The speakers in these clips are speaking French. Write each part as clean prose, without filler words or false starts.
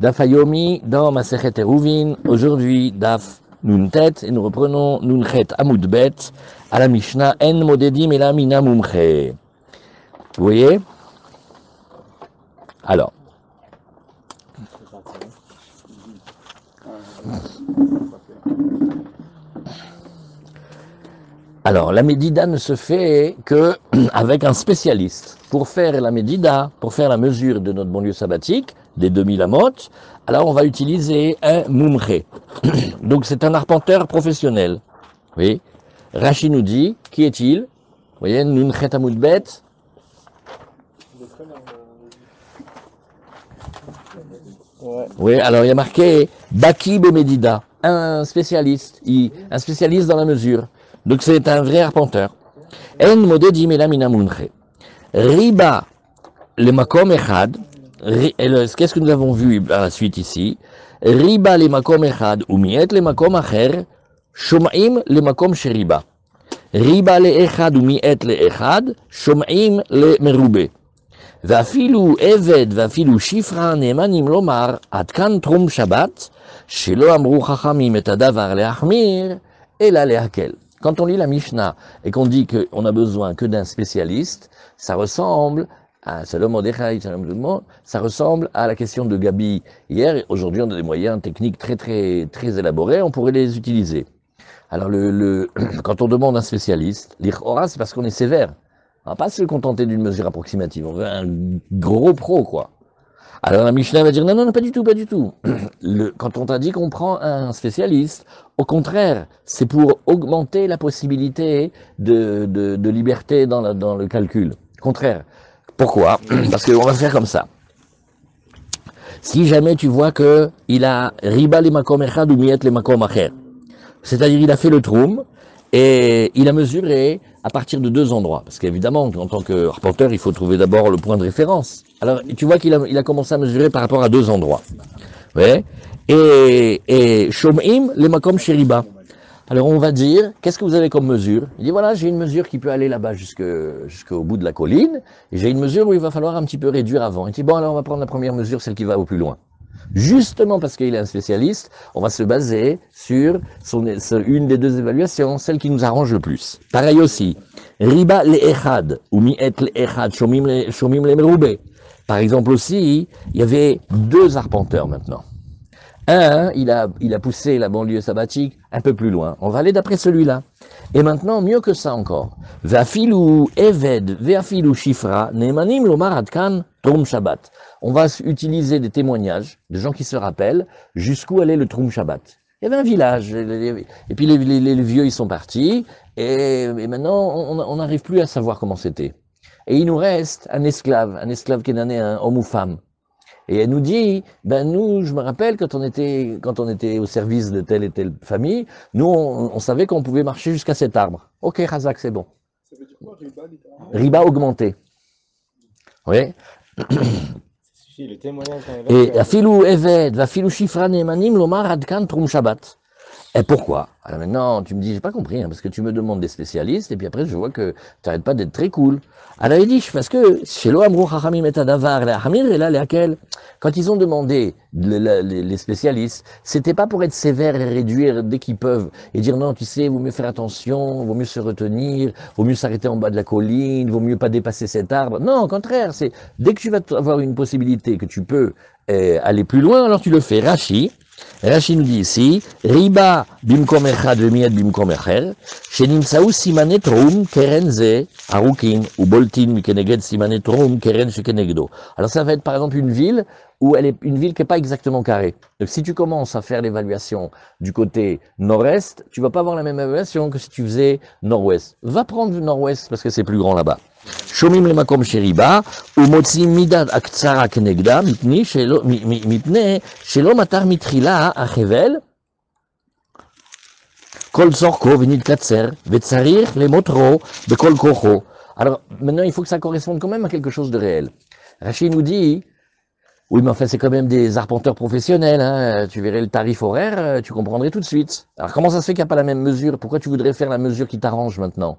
Daf Hayomi dans Masechet Eruvin, aujourd'hui Daf Nuntet, et nous reprenons Nunchet Amud Bet à la Mishnah En Modedim Ela Mina Mumche. Vous voyez? Alors, la Médida ne se fait que avec un spécialiste. Pour faire la Médida, pour faire la mesure de notre bon lieu sabbatique, des 2000 amot, alors on va utiliser un Mumche. Donc c'est un arpenteur professionnel. Oui. Rashi nous dit, qui est-il? Vous voyez, Nunchet Amud Bet. Oui, alors il y a marqué Baki Médida, un spécialiste dans la mesure. Donc c'est un vrai arpenteur. En modedim ela mina munche. Riba le makom echad. Qu'est-ce que nous avons vu à la suite ici? Riba le makom echad ou miet le makom acher. Shom'im le makom sheriba. Riba le echad ou miet le echad. Shom'im le merube. ואפילו עבד ואפילו שפרה נאמנים לומר עד כאן תרום שבת שלא אמרו חכמים את הדבר להחמיר אלא להקל. Quand on lit la Mishnah et qu'on dit qu'on a besoin que d'un spécialiste, ça ressemble à Shalom Mordechai, Shalom tout le monde, ça ressemble à la question de Gabi hier. Aujourd'hui, on a des moyens techniques très élaborés, on pourrait les utiliser. Alors, quand on demande un spécialiste, l'Ichora, c'est parce qu'on est sévère. On va pas se contenter d'une mesure approximative, on veut un gros pro, quoi. Alors la Mishnah va dire non, pas du tout. Quand on t'a dit qu'on prend un spécialiste, au contraire, c'est pour augmenter la possibilité de liberté dans le calcul. Contraire. Pourquoi? Parce qu'on va faire comme ça. Si jamais tu vois que il a riba les makom echad ou miet les makom acher, c'est-à-dire il a fait le troum et il a mesuré à partir de deux endroits. Parce qu'évidemment, en tant que arpenteur, il faut trouver d'abord le point de référence. Alors, tu vois qu'il a commencé à mesurer par rapport à deux endroits. Ouais. Et Shom'im, les makom sheriba. Alors, on va dire, qu'est-ce que vous avez comme mesure? Il dit, voilà, j'ai une mesure qui peut aller là-bas jusqu'au bout de la colline. Et j'ai une mesure où il va falloir un petit peu réduire avant. Il dit, bon, alors on va prendre la première mesure, celle qui va au plus loin. Justement parce qu'il est un spécialiste, on va se baser sur une des deux évaluations, celle qui nous arrange le plus. Pareil aussi, riba le echad, ou mi'et le echad, shomim le merube. Par exemple aussi, il y avait deux arpenteurs maintenant. Un, il a poussé la banlieue sabbatique un peu plus loin. On va aller d'après celui-là. Et maintenant, mieux que ça encore. Ve'afilu eved, ve'afilu shifra, ne'emanim lomar adkan trum shabbat. On va utiliser des témoignages de gens qui se rappellent jusqu'où allait le trum shabbat. Il y avait un village, et puis les vieux ils sont partis, et maintenant on n'arrive plus à savoir comment c'était. Et il nous reste un esclave kénanéen, homme ou femme. Et elle nous dit, nous, je me rappelle quand on était au service de telle et telle famille, nous, on savait qu'on pouvait marcher jusqu'à cet arbre. Ok, Razak, c'est bon. Ça veut dire quoi, riba, littéralement? Riba augmenté. Oui. Et afilou eved, afilou shifra ne'emanim lomar adkan trum shabbat. Et pourquoi? Alors maintenant, tu me dis, j'ai pas compris, parce que tu me demandes des spécialistes, et puis après, je vois que tu n'arrêtes pas d'être très cool. Alors il dit, parce que, quand ils ont demandé les spécialistes, c'était pas pour être sévère et réduire dès qu'ils peuvent, et dire non, tu sais, vaut mieux faire attention, vaut mieux se retenir, vaut mieux s'arrêter en bas de la colline, vaut mieux pas dépasser cet arbre. Non, au contraire, c'est dès que tu vas avoir une possibilité que tu peux aller plus loin, alors tu le fais. Rashi nous dit ici, riba bimkom echad v'miet bimkom echer, shenimsaou simane trum keren ze arukin ou boltin mikeneged simane trum keren shekenegdo. Alors ça va être par exemple une ville où elle est une ville qui n'est pas exactement carrée. Donc si tu commences à faire l'évaluation du côté nord-est, tu vas pas avoir la même évaluation que si tu faisais nord-ouest. Va prendre le nord-ouest parce que c'est plus grand là-bas. שומעים למקום שריבה ומוצאים מידת הקצרה כנגדה מפני שלא מתר מתחילה החבל כל צורכו ונתקצר וצריך למותרו בכל כוחו. Alors maintenant il faut que ça corresponde quand même à quelque chose de réel. Rachid nous dit, oui mais enfin c'est quand même des arpenteurs professionnels, hein. Tu verrais le tarif horaire, tu comprendrais tout de suite. Alors comment ça se fait qu'il n'y a pas la même mesure? Pourquoi tu voudrais faire la mesure qui t'arrange maintenant?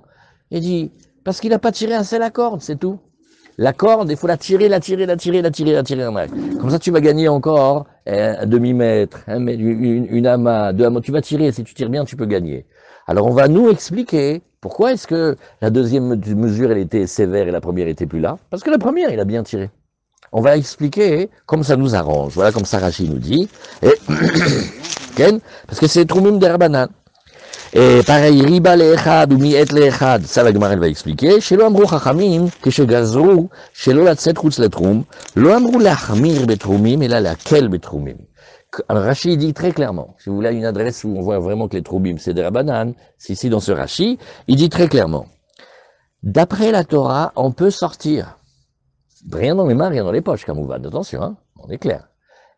Il dit, parce qu'il n'a pas tiré un seul corde, c'est tout. La corde, il faut la tirer. Comme ça, tu vas gagner encore un demi-mètre, une amas, 2 amas, tu vas tirer, si tu tires bien, tu peux gagner. Alors on va nous expliquer pourquoi est-ce que la deuxième mesure, elle était sévère et la première était plus là. Parce que la première, il a bien tiré. On va expliquer comme ça nous arrange. Voilà comme ça Rachid nous dit. Et, parce que c'est Troumim de Rabbanan. Et pareil, riba le'echad ou mi'et le'echad, ça la Gemara elle va expliquer. Shelo amrou chachamim, keshegazrou, shelo latzet chutz letrum, lo amrou lachmir betrumim, et là laquel betrumim. Alors Rashi dit très clairement, si vous voulez une adresse où on voit vraiment que les troumim c'est des Rabbanan, c'est ici dans ce Rashi, il dit très clairement, d'après la Torah, on peut sortir. Rien dans les mains, rien dans les poches, Kamouvad, attention, hein, on est clair.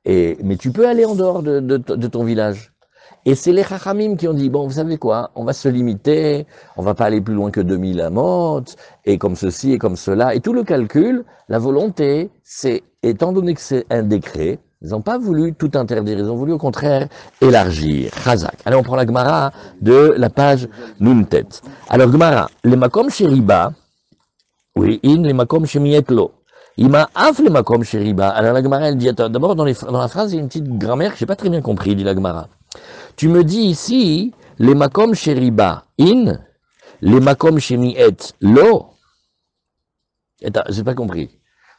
Mais tu peux aller en dehors de ton village. Et c'est les Chachamim qui ont dit, bon, vous savez quoi, on va se limiter, on va pas aller plus loin que 2000 amot, et comme ceci et comme cela. Et tout le calcul, la volonté, c'est, étant donné que c'est un décret, ils n'ont pas voulu tout interdire, ils ont voulu au contraire élargir. Chazak. Allez, on prend la Gemara de la page Nuntet. Alors, Gemara, les makom sheriba, oui, in les makom shemietlo. Il m'a afflé makom sheriba. Alors la Gemara, elle dit, attends, d'abord dans la phrase, il y a une petite grammaire que j'ai pas très bien compris, dit la Gemara. Tu me dis ici, les makom sheriba in, les makom shemiet lo. Attends, j'ai pas compris.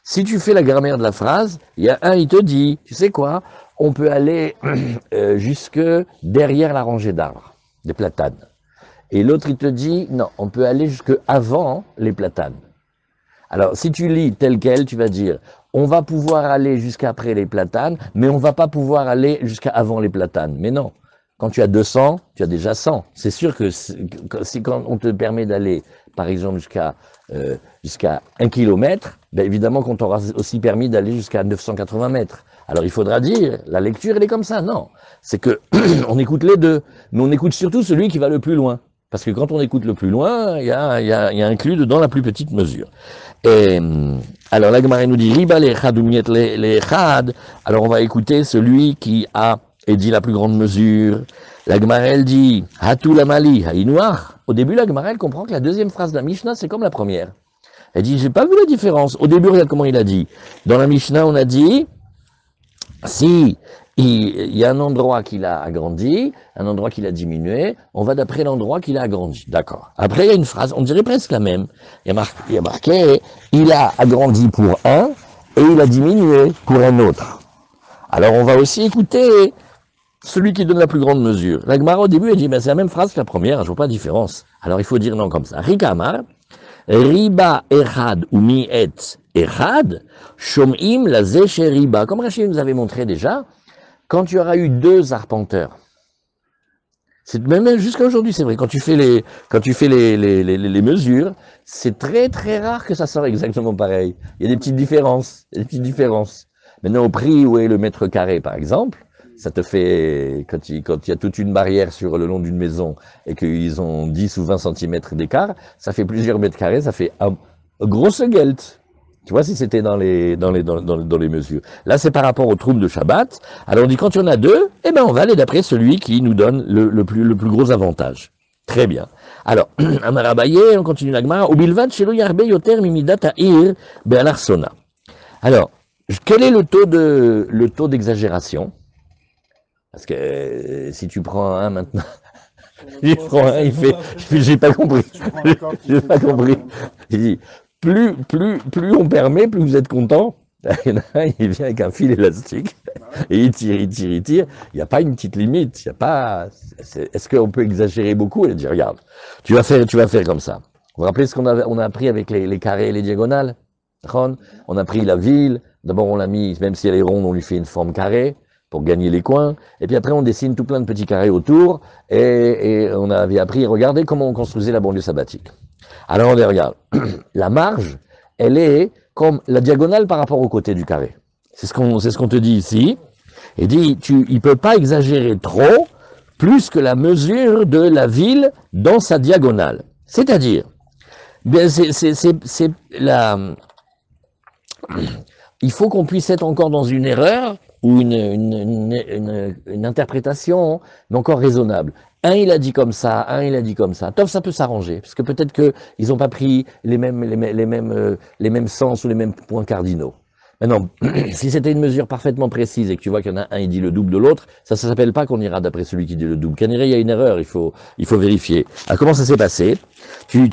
Si tu fais la grammaire de la phrase, il y a un, il te dit, tu sais quoi, on peut aller jusque derrière la rangée d'arbres, des platanes. Et l'autre, il te dit, non, on peut aller jusque avant les platanes. Alors, si tu lis tel quel, tu vas dire, on va pouvoir aller jusqu'après les platanes, mais on va pas pouvoir aller jusqu'à avant les platanes. Mais non, quand tu as 200, tu as déjà 100. C'est sûr que si quand on te permet d'aller, par exemple, jusqu'à 1 kilomètre, ben évidemment qu'on t'aura aussi permis d'aller jusqu'à 980 mètres. Alors il faudra dire, la lecture elle est comme ça, non. C'est que on écoute les deux, mais on écoute surtout celui qui va le plus loin. Parce que quand on écoute le plus loin, il y a inclus dedans la plus petite mesure. Et alors la Gemara nous dit, riba lechad ou miet lechad. Alors on va écouter celui qui a et dit la plus grande mesure. La Gemara elle dit, hatou la mali, haïnoir. Au début la Gemara elle comprend que la deuxième phrase de la Mishnah c'est comme la première. Elle dit, j'ai pas vu la différence. Au début regarde comment il a dit. Dans la Mishnah on a dit, si il y a un endroit qu'il a agrandi, un endroit qu'il a diminué, on va d'après l'endroit qu'il a agrandi. D'accord. Après, il y a une phrase, on dirait presque la même. Il y a marqué, il a agrandi pour un et il a diminué pour un autre. Alors, on va aussi écouter celui qui donne la plus grande mesure. La Gemara, au début, elle dit, ben, c'est la même phrase que la première, je vois pas de différence. Alors, il faut dire non comme ça. Rikamar, riba echad ou mi'et echad, shom'im la zéche riba. Comme Rachid nous avait montré déjà, quand tu auras eu 2 arpenteurs, c'est même jusqu'à aujourd'hui, c'est vrai, quand tu fais les mesures, c'est très très rare que ça sorte exactement pareil. Il y a des petites différences, Maintenant, au prix où est le mètre carré, par exemple, ça te fait, quand il y a toute une barrière sur le long d'une maison et qu'ils ont 10 ou 20 centimètres d'écart, ça fait plusieurs mètres carrés, ça fait un gros geld. Tu vois, si c'était dans les mesures. Là, c'est par rapport au trouble de Shabbat. Alors, on dit, quand il y en a 2, eh ben, on va aller d'après celui qui nous donne le plus gros avantage. Très bien. Alors, Amarabaye, on continue la Gemara. Ubilvad shelo yarbe yoter mimidat ha'ir be'alarsona. Alors, quel est le taux d'exagération? Parce que si tu prends un maintenant, il prend un, il fait, j'ai pas compris. J'ai pas compris. Il dit, plus on permet, plus vous êtes content. Il y en a un, il vient avec un fil élastique et il tire. Il n'y a pas une petite limite. Il y a pas. Est-ce qu'on peut exagérer beaucoup? Il dit, regarde, tu vas faire comme ça. Vous vous rappelez ce qu'on a appris avec les carrés et les diagonales? On a pris la ville. D'abord, on l'a mis, même si elle est ronde, on lui fait une forme carrée pour gagner les coins. Et puis après, on dessine tout plein de petits carrés autour. Et on avait appris, regardez comment on construisait la banlieue sabbatique. Alors, on regarde. La marge, elle est comme la diagonale par rapport au côté du carré. C'est ce qu'on te dit ici. Et dit, il peut pas exagérer trop, plus que la mesure de la ville dans sa diagonale. C'est-à-dire, ben c'est il faut qu'on puisse être encore dans une erreur ou une interprétation, mais encore raisonnable. Un, il a dit comme ça, un, il a dit comme ça. Top, ça peut s'arranger, parce que peut-être qu'ils n'ont pas pris les mêmes sens ou les mêmes points cardinaux. Maintenant, si c'était une mesure parfaitement précise et que tu vois qu'il y en a un, il dit le double de l'autre, ça ne s'appelle pas qu'on ira d'après celui qui dit le double. Quand il y a une erreur, il faut vérifier. Alors, comment ça s'est passé? Tu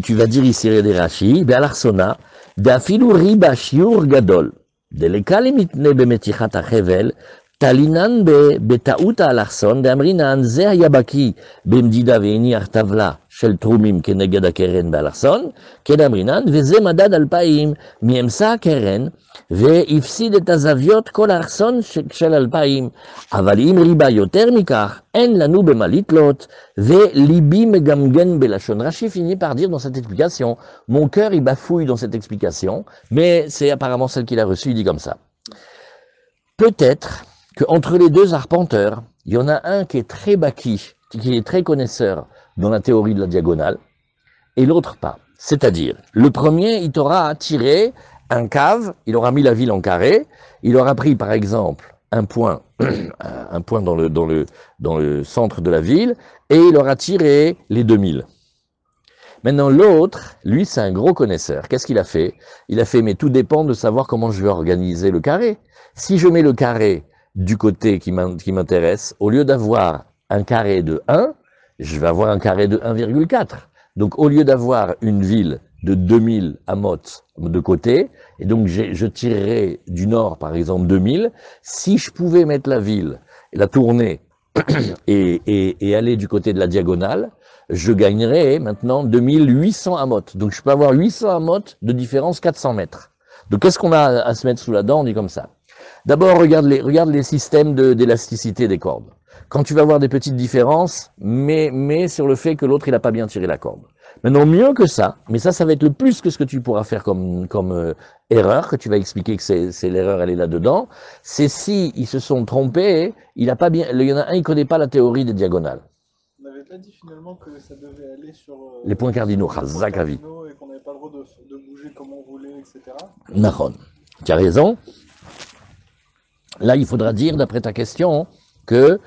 vas dire ici des Rashi, Be'alarsona, Be'afilu riba shiur gadol, Delekali mitne bemetichat hachevel, Talinan betaut alarson, De'amrinan ze hayabaki, Bemdida ve'eniach tavla, Shel trumim keneged akeren be'alarson, Kedamrinan, Veze madad alpaim, מיאמסה הקרן, והפסיד את הזוויות כל האחסון של 2000. אבל אם ריבה יותר מכך, אין לנו במה לתלות, וליבי מגמגן בלשון. Rashi finit par dire dans cette explication, mon cœur il bafouille dans cette explication, mais c'est apparemment celle qu'il a reçue, il dit comme ça. Peut-être qu'entre les deux arpenteurs, il y en a un qui est très baki, qui est très connaisseur dans la théorie de la diagonale, et l'autre pas. C'est-à-dire, le premier, il t'aura tiré un cave, il aura mis la ville en carré, il aura pris par exemple un point dans le centre de la ville, et il aura tiré les 2000. Maintenant, l'autre, lui, c'est un gros connaisseur. Qu'est-ce qu'il a fait? Il a fait, mais tout dépend de savoir comment je vais organiser le carré. Si je mets le carré du côté qui m'intéresse, au lieu d'avoir un carré de 1, je vais avoir un carré de 1,4. Donc, au lieu d'avoir une ville de 2000 amot de côté, et donc je tirerai du nord, par exemple, 2000, si je pouvais mettre la ville, la tourner et aller du côté de la diagonale, je gagnerais maintenant 2800 amot. Donc, je peux avoir 800 amot de différence 400 mètres. Donc, qu'est-ce qu'on a à se mettre sous la dent? On dit comme ça. D'abord, regarde les systèmes d'élasticité des cordes. Quand tu vas avoir des petites différences, mais sur le fait que l'autre, il n'a pas bien tiré la corde. Maintenant, mieux que ça, mais ça va être le plus que ce que tu pourras faire comme erreur, que tu vas expliquer que c'est l'erreur, elle est là-dedans, c'est si ils se sont trompés, il y en a un, il connaît pas la théorie des diagonales. On n'avait pas dit finalement que ça devait aller sur les points cardinaux, les points Chazak Avi. cardinaux et qu'on n'avait pas le droit de bouger comme on voulait, etc. Nahon. Tu as raison. Là, il faudra dire, d'après ta question, que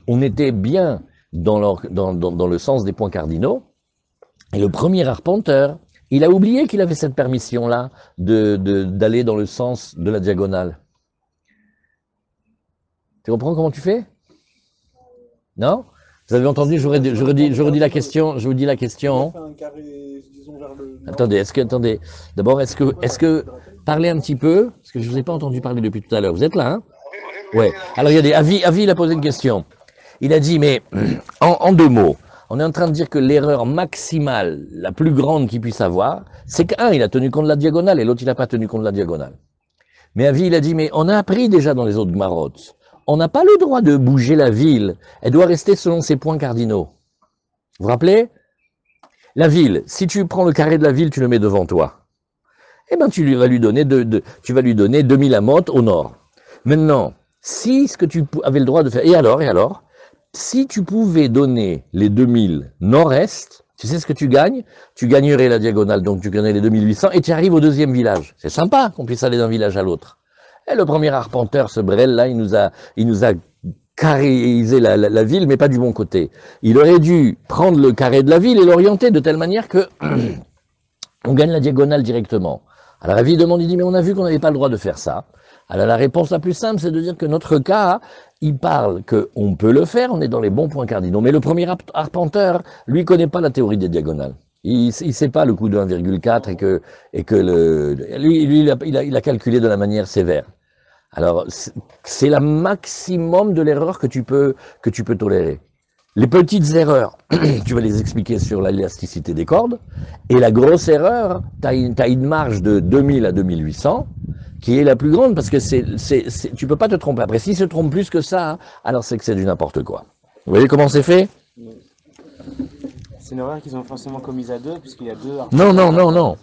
on était bien dans le sens des points cardinaux, et le premier arpenteur, il a oublié qu'il avait cette permission-là d'aller dans le sens de la diagonale. Tu comprends comment tu fais? Non? Vous avez entendu, je redis la question, je vous dis la question. Un carré, disons, vers le nord. Attendez. D'abord, est-ce que, parlez un petit peu, parce que je ne vous ai pas entendu parler depuis tout à l'heure. Vous êtes là, hein? Ouais. Alors, regardez, Avi, il a posé une question. Il a dit, mais, en deux mots, on est en train de dire que l'erreur maximale, la plus grande qu'il puisse avoir, c'est qu'un, il a tenu compte de la diagonale, et l'autre, il n'a pas tenu compte de la diagonale. Mais Avi, il a dit, mais on a appris déjà dans les autres Gmarots, on n'a pas le droit de bouger la ville, elle doit rester selon ses points cardinaux. Vous vous rappelez? La ville, si tu prends le carré de la ville, tu le mets devant toi. Eh bien, tu vas lui donner 2000 amot au nord. Maintenant, si ce que tu avais le droit de faire, et alors, si tu pouvais donner les 2000 nord-est, tu sais ce que tu gagnes? Tu gagnerais la diagonale, donc tu gagnerais les 2800 et tu arrives au deuxième village. C'est sympa qu'on puisse aller d'un village à l'autre. Et le premier arpenteur, ce Brel-là, il nous a carréisé la ville, mais pas du bon côté. Il aurait dû prendre le carré de la ville et l'orienter de telle manière que on gagne la diagonale directement. Alors la ville demande, il dit, mais on a vu qu'on n'avait pas le droit de faire ça. Alors la réponse la plus simple, c'est de dire que notre cas, il parle qu'on peut le faire, on est dans les bons points cardinaux. Mais le premier arpenteur, lui, connaît pas la théorie des diagonales. Il sait pas le coup de 1,4 et que lui il a calculé de la manière sévère. Alors, c'est la maximum de l'erreur que tu peux tolérer. Les petites erreurs, tu vas les expliquer sur l'élasticité des cordes. Et la grosse erreur, tu as une marge de 2000 à 2800 qui est la plus grande parce que tu peux pas te tromper. Après, s'il se trompe plus que ça, alors c'est que c'est du n'importe quoi. Vous voyez comment c'est fait? C'est une erreur qu'ils ont forcément commise à deux, puisqu'il y a deux. Non.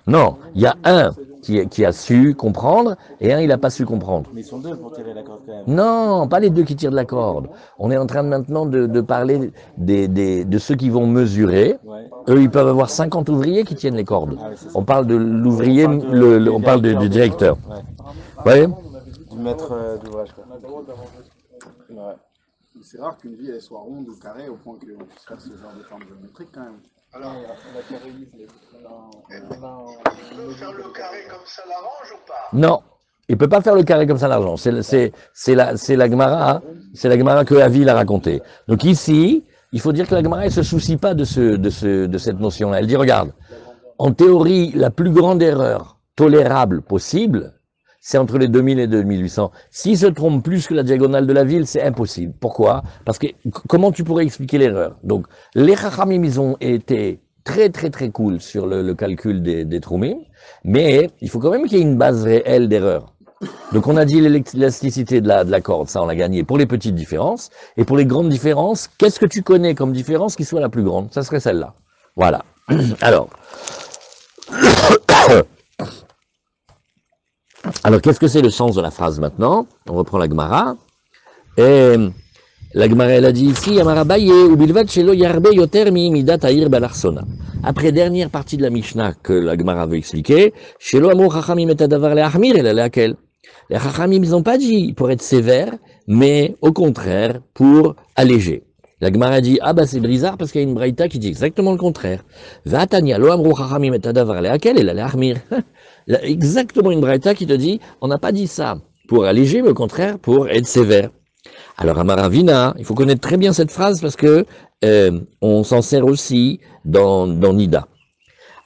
Non, il y a un qui a su comprendre et un il n'a pas su comprendre. Mais ils sont deux pour tirer la corde quand même. Non, pas les deux qui tirent de la corde. On est en train maintenant de parler de ceux qui vont mesurer. Ouais. Eux, ils peuvent avoir 50 ouvriers qui tiennent les cordes. Ah ouais, c'est ça. On parle de l'ouvrier, on parle du directeur. Ouais. Vous voyez? Du maître d'ouvrage. On a le droit d'avoir Ouais. C'est rare qu'une ville elle soit ronde ou carrée au point qu'on puisse faire ce genre de forme géométrique quand même. Alors, on a carréisé. Il peut faire le carré comme ça l'arrange ou pas? Non, il ne peut pas faire le carré comme ça l'argent. C'est la Gemara, c'est la Gemara que Avi l'a raconté. Donc ici, il faut dire que la Gemara ne se soucie pas de cette notion-là. Elle dit, regarde, en théorie, la plus grande erreur tolérable possible, c'est entre les 2000 et 2800. S'il se trompe plus que la diagonale de la ville, c'est impossible. Pourquoi? Parce que comment tu pourrais expliquer l'erreur? Donc, les Chachamim, ils ont été très très très cool sur le calcul des Troumim, mais il faut quand même qu'il y ait une base réelle d'erreur. Donc on a dit l'élasticité de la corde, ça on l'a gagné pour les petites différences, et pour les grandes différences, qu'est-ce que tu connais comme différence qui soit la plus grande? Ça serait celle-là. Voilà. Alors, qu'est-ce que c'est le sens de la phrase maintenant? On reprend la Gemara. Et la Gemara, elle a dit ici, après dernière partie de la Mishnah que la Gemara veut expliquer, les Chachamim, ils n'ont pas dit pour être sévère, mais au contraire, pour alléger. La Gemara dit, ah bah c'est bizarre parce qu'il y a une braïta qui dit exactement le contraire. Exactement une braïta qui te dit, on n'a pas dit ça pour alléger, mais au contraire pour être sévère. Alors Amaravina, il faut connaître très bien cette phrase parce que on s'en sert aussi dans Nida.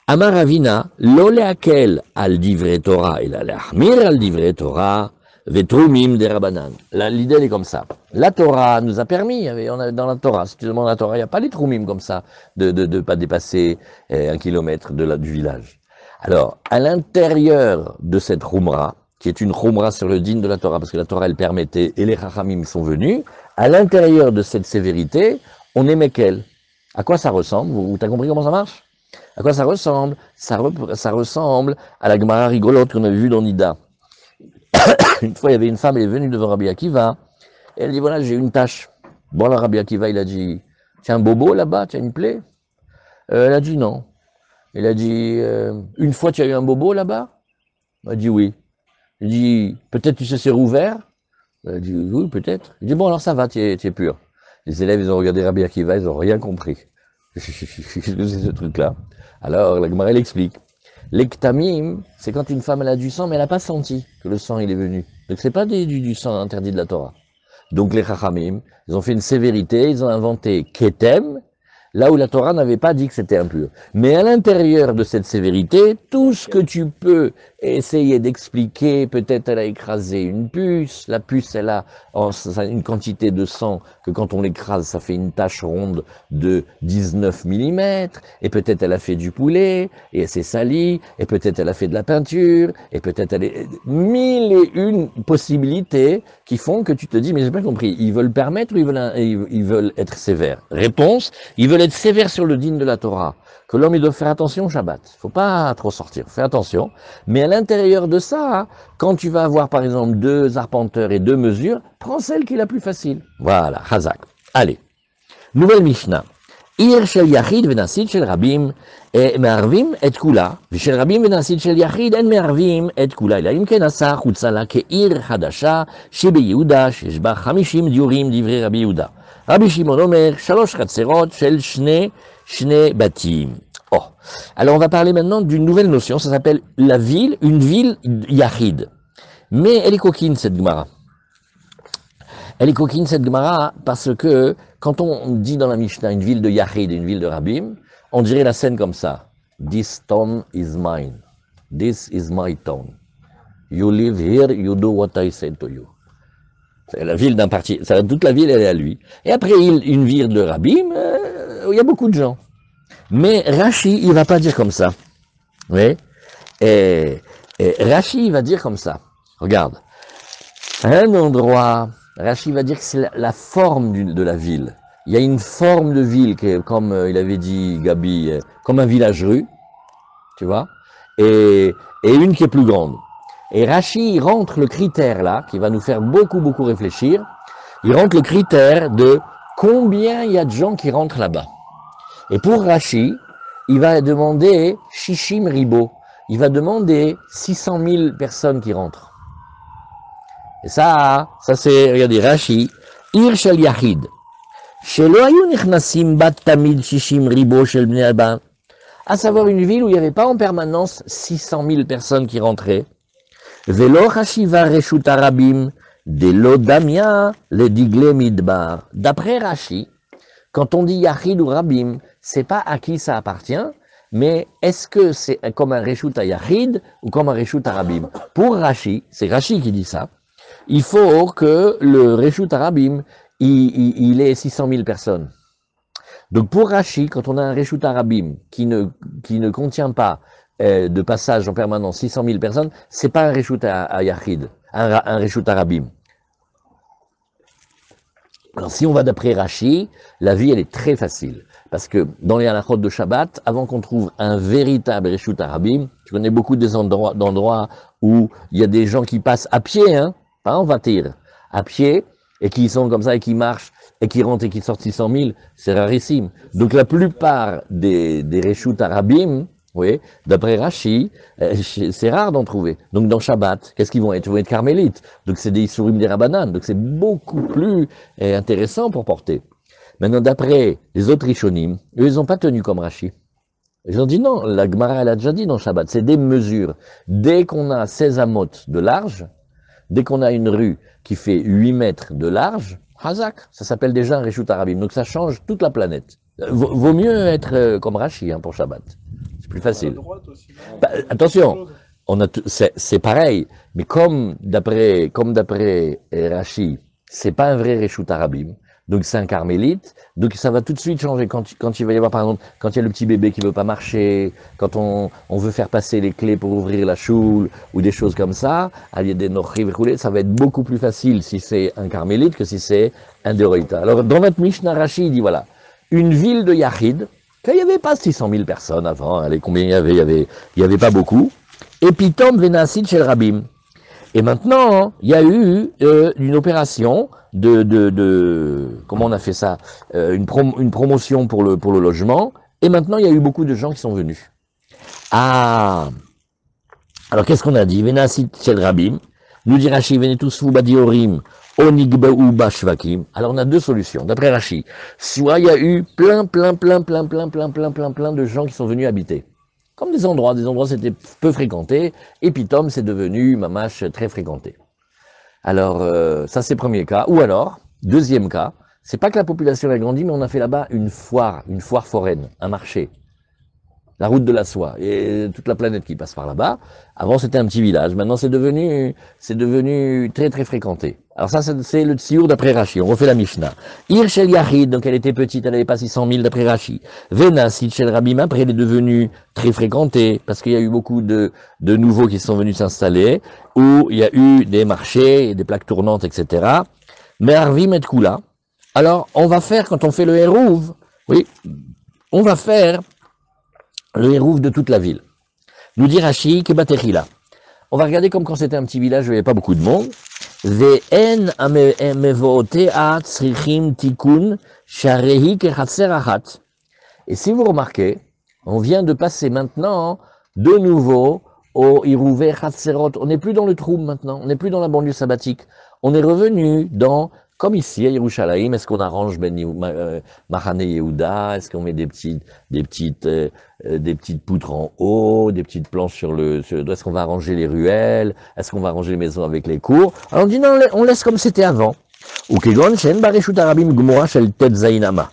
Amaravina, l'oleakel al divrei Torah et l'ahmir al divrei Torah vetrumim de Rabbanan. L'idée elle est comme ça. La Torah nous a permis, dans la Torah, si tu demandes la Torah, il n'y a pas les trumim comme ça, de pas dépasser 1 kilomètre du village. Alors, à l'intérieur de cette Khumra, qui est une Khumra sur le din de la Torah, parce que la Torah elle permettait, et les Chachamim sont venus, à l'intérieur de cette sévérité, on est Mekel. À quoi ça ressemble? Vous avez compris comment ça marche? À quoi ça ressemble? Ça ressemble à la Gemara rigolote qu'on avait vue dans Nida. Une fois, il y avait une femme, elle est venue devant Rabbi Akiva, et elle dit, voilà, j'ai une tache. Bon, là, Rabbi Akiva, il a dit, tu as un bobo là-bas, tu as une plaie? Elle a dit non. Il a dit, une fois, tu as eu un bobo là-bas? Elle a dit oui. Il dit, peut-être tu sais c'est rouvert? Elle a dit, oui, peut-être. Il dit, bon, alors ça va, tu es pur. Les élèves, ils ont regardé Rabbi Akiva, ils n'ont rien compris. Qu'est-ce que c'est ce truc-là? Alors, la Gemara, elle explique. L'ektamim, c'est quand une femme elle a du sang, mais elle n'a pas senti que le sang il est venu. Donc c'est pas du sang interdit de la Torah. Donc les Chachamim, ils ont fait une sévérité, ils ont inventé Ketem, là où la Torah n'avait pas dit que c'était impur. Mais à l'intérieur de cette sévérité, tout ce que tu peux essayer d'expliquer, peut-être elle a écrasé une puce, la puce elle a une quantité de sang que quand on l'écrase, ça fait une tache ronde de 19 mm, et peut-être elle a fait du poulet, et elle s'est salie, et peut-être elle a fait de la peinture, et peut-être elle est... 1001 possibilités qui font que tu te dis, mais j'ai pas compris, ils veulent permettre ou ils veulent être sévères? Réponse, ils veulent être sévères sur le din de la Torah, que l'homme il doit faire attention au Shabbat. Il ne faut pas trop sortir, fais attention. Mais à l'intérieur de ça, quand tu vas avoir par exemple 2 arpenteurs et 2 mesures, prends celle qui est la plus facile. Voilà, Hazak. Allez, nouvelle Mishnah. Ir shel yachid venasid shel rabim me'arvim et kula, v'shel rabim venasid shel yachid en me'arvim et kula. אלא אם כן עשה חוצה לה כעיר חדשה שביהודה שיש בה 50 דיורים דברי רבי יהודה. רבי שמעון אומר 3 חצרות של שני בתים. Oh. Alors on va parler maintenant d'une nouvelle notion, ça s'appelle la ville, une ville yachid. Mais elle est coquine cette Gemara. Elle est coquine cette Gemara parce que quand on dit dans la Mishnah une ville de yachid et une ville de Rabim, on dirait la scène comme ça. This town is mine. This is my town. You live here, you do what I said to you. C'est la ville d'un parti, toute la ville elle est à lui. Et après une ville de Rabim, il y a beaucoup de gens. Mais Rashi, il va pas dire comme ça. Oui. Et Rashi, il va dire comme ça. Regarde. À un endroit, Rashi va dire que c'est la forme de la ville. Il y a une forme de ville qui est, comme il avait dit Gabi, comme un village rue. Tu vois. Et une qui est plus grande. Et Rashi, il rentre le critère là, qui va nous faire beaucoup réfléchir. Il rentre le critère de combien il y a de gens qui rentrent là-bas. Et pour Rashi, il va demander Shishim Ribo. Il va demander 600 000 personnes qui rentrent. Et ça c'est, regardez, Rashi, Ir Shel Yachid. Shelo hayu nichnasim bat tamid shishim ribo shel bnei adam. À savoir une ville où il n'y avait pas en permanence 600 000 personnes qui rentraient. Velo chashiva reshut arabim delo damia le digle midbar. D'après Rashi, quand on dit Yachid ou Rabim, c'est pas à qui ça appartient, mais est-ce que c'est comme un Reshut à Yachid ou comme un Reshut à Rabim? Pour Rashi, c'est Rashi qui dit ça, il faut que le Reshut à Rabim, il ait 600 000 personnes. Donc pour Rashi, quand on a un Reshut à Rabim qui ne contient pas de passage en permanence 600 000 personnes, c'est pas un Reshut à Yachid, un Reshut à Rabim. Alors si on va d'après Rashi, la vie elle est très facile. Parce que dans les halachot de Shabbat, avant qu'on trouve un véritable Reshut Arabim, je connais beaucoup d'endroits où il y a des gens qui passent à pied, hein, pas en voiture, à pied, et qui sont comme ça, et qui marchent, et qui rentrent et qui sortent 600 000, c'est rarissime. Donc la plupart des Reshut Arabim, oui, d'après Rashi, c'est rare d'en trouver. Donc dans Shabbat, qu'est-ce qu'ils vont être? Ils vont être carmélites. Donc c'est des Isurim des Rabbanan. Donc c'est beaucoup plus intéressant pour porter. Maintenant, d'après les autres Rishonim, eux, ils n'ont pas tenu comme Rashi. Ils ont dit non, la Gemara, elle a déjà dit dans Shabbat, c'est des mesures. Dès qu'on a 16 amot de large, dès qu'on a une rue qui fait 8 mètres de large, Hazak, ça s'appelle déjà un Reshut Arabim. Donc ça change toute la planète. Vaut mieux être comme Rashi pour Shabbat. Plus facile. Bah, attention, c'est pareil, mais comme d'après Rashi, c'est pas un vrai Reshut Arabim, donc c'est un carmélite, donc ça va tout de suite changer quand il va y avoir, par exemple, quand il y a le petit bébé qui veut pas marcher, quand on veut faire passer les clés pour ouvrir la choule, ou des choses comme ça, ça va être beaucoup plus facile si c'est un carmélite que si c'est un Deoraita. Alors dans notre Mishnah, Rashi, il dit voilà, une ville de Yachid, qu'il n'y avait pas 600 000 personnes avant, allez, combien il y avait pas beaucoup. Et puis Tom Venasid chez le Rabim. Et maintenant, il y a eu une opération comment on a fait ça, une promotion pour le logement. Et maintenant, il y a eu beaucoup de gens qui sont venus. Ah, alors qu'est-ce qu'on a dit? Venasid chez le Rabim. Nous dit Rashi, venez tous vous badiorim. Alors on a deux solutions, d'après Rashi. Soit il y a eu plein de gens qui sont venus habiter. Comme des endroits c'était peu fréquentés, et puis Tom c'est devenu mamache très fréquenté. Alors ça c'est le premier cas. Ou alors, deuxième cas, c'est pas que la population a grandi, mais on a fait là-bas une foire foraine, un marché. La route de la soie, et toute la planète qui passe par là-bas. Avant, c'était un petit village. Maintenant, c'est devenu très, très fréquenté. Alors ça, c'est le tsiour d'après Rashi. On refait la Mishnah. Ir shel Yachid, donc elle était petite, elle n'avait pas 600 000 d'après Rashi. Venasid shel Rabim, après elle est devenue très fréquentée, parce qu'il y a eu beaucoup de nouveaux qui sont venus s'installer, où il y a eu des marchés, des plaques tournantes, etc. Mais Arvim et Kula. Alors, on va faire, quand on fait le Hérouv, oui, on va faire le hérouf de toute la ville. Nous dit Rashi, Kebatechila. On va regarder comme quand c'était un petit village où il n'y avait pas beaucoup de monde. Ve'en amevotea tzrichim tikun sharehi kechatser achat. Et si vous remarquez, on vient de passer maintenant de nouveau au Irouvé Chatserot. On n'est plus dans le Troum maintenant, on n'est plus dans la banlieue sabbatique. On est revenu dans, comme ici à Yerushalayim, est-ce qu'on arrange Mahane Yehuda, est-ce qu'on met des petites poutres en haut, des petites planches sur le est-ce qu'on va arranger les ruelles, est-ce qu'on va arranger les maisons avec les cours? Alors on dit non, on laisse comme c'était avant. Ou Kegon Shen Bareshut Arabim Gmora Shel Tet Zainama.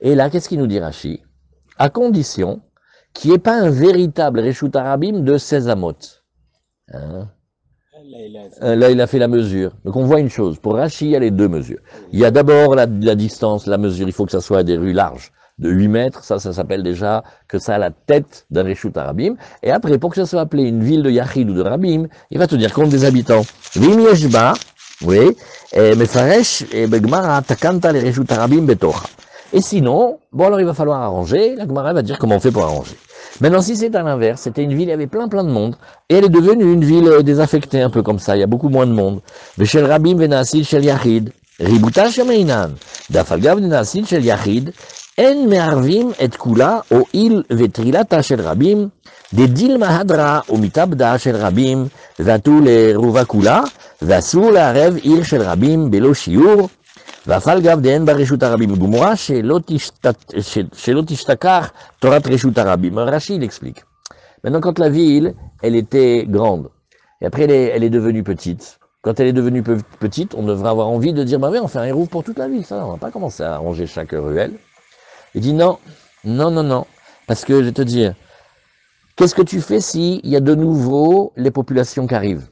Et là, qu'est-ce qu'il nous dit Rashi? À condition qu'il n'y ait pas un véritable Reshut Arabim de 16 amot. Hein? Là, il a fait la mesure. Donc, on voit une chose. Pour Rashi, il y a les deux mesures. Il y a d'abord la distance, la mesure. Il faut que ça soit des rues larges. De 8 mètres, ça s'appelle déjà que ça a la tête d'un Reshut Arabim. Et après, pour que ça soit appelé une ville de Yachid ou de Rabim, il va te dire compte des habitants. Vim Yeshba, oui, Mefaresh, Begmara, Takanta, les Reshut Arabim, Betocha. Et sinon, bon, alors il va falloir arranger. La Gemara va dire comment on fait pour arranger. Maintenant, si c'est à l'inverse, c'était une ville, il y avait plein de monde, et elle est devenue une ville désaffectée, un peu comme ça, il y a beaucoup moins de monde. Veshel Rabim venasid shel Yachid, ributa shemeinan, dafalgav venasid shel Yachid, en me'arvim et kula, o il vetrilata shel Rabim, de dil mahadra, o mitabda shel Rabim, vatu le ruva kula, vasu la rev il shel Rabim, belo shiur, Vafal gav de en bareshut arabim gumura shelo tishtakar torat reshut arabim. Rashi, il explique. Maintenant, quand la ville, elle était grande, et après elle est devenue petite, quand elle est devenue petite, on devrait avoir envie de dire, bah oui, on fait un hérouf pour toute la ville, ça, on va pas commencer à arranger chaque ruelle. Il dit non, non, non, non, parce que je vais te dire, qu'est-ce que tu fais s'il y a de nouveau les populations qui arrivent?